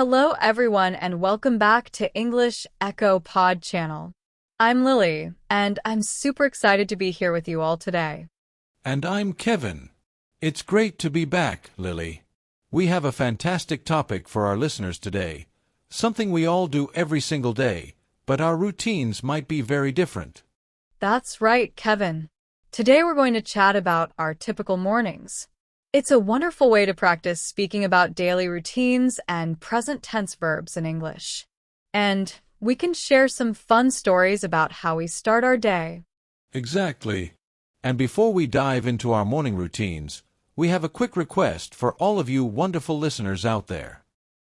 Hello everyone and welcome back to English Echo Pod channel. I'm Lily and I'm super excited to be here with you all today. And I'm Kevin. It's great to be back, Lily. We have a fantastic topic for our listeners today, something we all do every single day, but our routines might be very different. That's right, Kevin. Today we're going to chat about our typical mornings. It's a wonderful way to practice speaking about daily routines and present tense verbs in English. And we can share some fun stories about how we start our day. Exactly. And before we dive into our morning routines, we have a quick request for all of you wonderful listeners out there.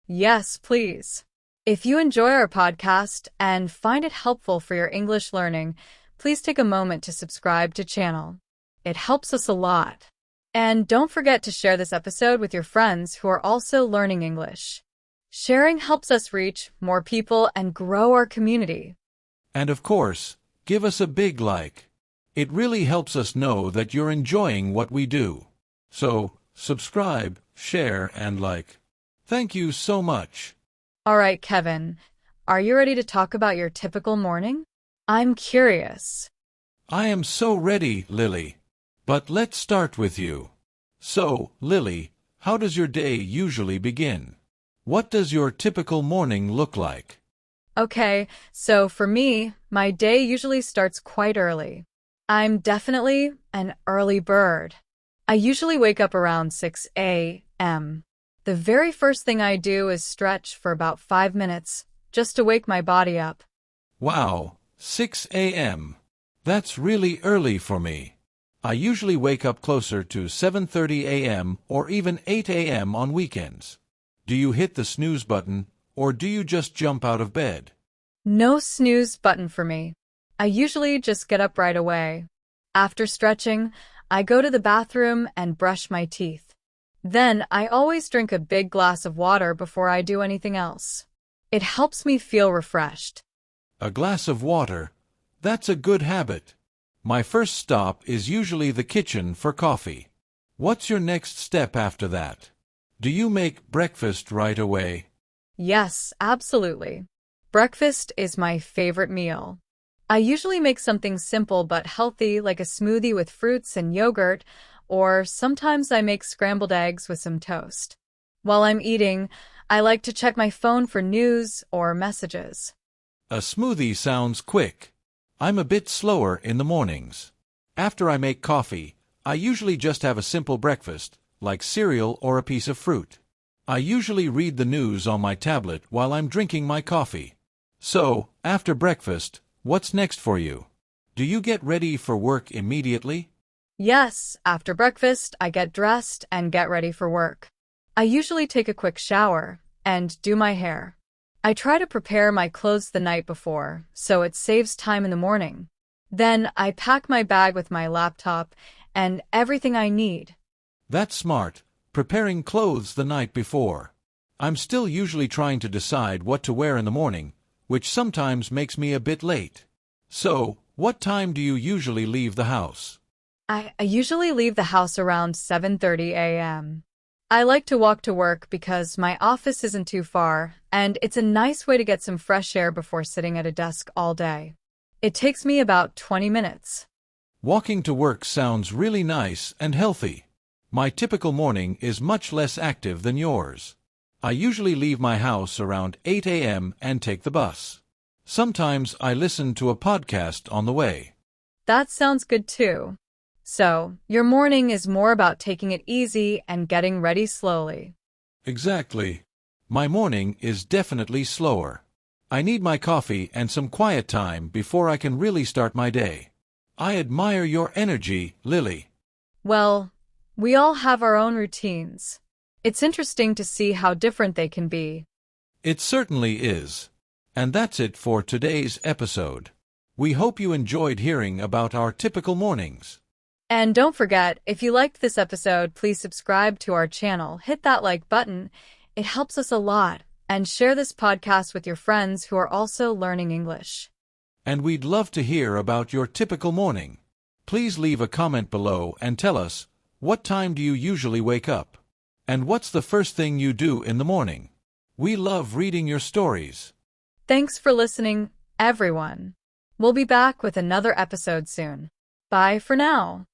Yes, please. If you enjoy our podcast and find it helpful for your English learning, please take a moment to subscribe to the channel. It helps us a lot. And don't forget to share this episode with your friends who are also learning English. Sharing helps us reach more people and grow our community. And of course, give us a big like. It really helps us know that you're enjoying what we do. So, subscribe, share, and like. Thank you so much. All right, Kevin, are you ready to talk about your typical morning? I'm curious. I am so ready, Lily. But let's start with you. So, Lily, how does your day usually begin? What does your typical morning look like? Okay, so for me, my day usually starts quite early. I'm definitely an early bird. I usually wake up around 6 a.m. The very first thing I do is stretch for about 5 minutes, just to wake my body up. Wow, 6 a.m. That's really early for me. I usually wake up closer to 7:30 a.m. or even 8 a.m. on weekends. Do you hit the snooze button, or do you just jump out of bed? No snooze button for me. I usually just get up right away. After stretching, I go to the bathroom and brush my teeth. Then I always drink a big glass of water before I do anything else. It helps me feel refreshed. A glass of water? That's a good habit. My first stop is usually the kitchen for coffee. What's your next step after that? Do you make breakfast right away? Yes, absolutely. Breakfast is my favorite meal. I usually make something simple but healthy like a smoothie with fruits and yogurt, or sometimes I make scrambled eggs with some toast. While I'm eating, I like to check my phone for news or messages. A smoothie sounds quick. I'm a bit slower in the mornings. After I make coffee, I usually just have a simple breakfast, like cereal or a piece of fruit. I usually read the news on my tablet while I'm drinking my coffee. So, after breakfast, what's next for you? Do you get ready for work immediately? Yes, after breakfast, I get dressed and get ready for work. I usually take a quick shower and do my hair. I try to prepare my clothes the night before, so it saves time in the morning. Then I pack my bag with my laptop and everything I need. That's smart, preparing clothes the night before. I'm still usually trying to decide what to wear in the morning, which sometimes makes me a bit late. So, what time do you usually leave the house? I usually leave the house around 7:30 a.m. I like to walk to work because my office isn't too far, and it's a nice way to get some fresh air before sitting at a desk all day. It takes me about 20 minutes. Walking to work sounds really nice and healthy. My typical morning is much less active than yours. I usually leave my house around 8 a.m. and take the bus. Sometimes I listen to a podcast on the way. That sounds good too. So, your morning is more about taking it easy and getting ready slowly. Exactly. My morning is definitely slower. I need my coffee and some quiet time before I can really start my day. I admire your energy, Lily. Well, we all have our own routines. It's interesting to see how different they can be. It certainly is. And that's it for today's episode. We hope you enjoyed hearing about our typical mornings. And don't forget, if you liked this episode, please subscribe to our channel, hit that like button. It helps us a lot. And share this podcast with your friends who are also learning English. And we'd love to hear about your typical morning. Please leave a comment below and tell us, what time do you usually wake up? And what's the first thing you do in the morning? We love reading your stories. Thanks for listening, everyone. We'll be back with another episode soon. Bye for now.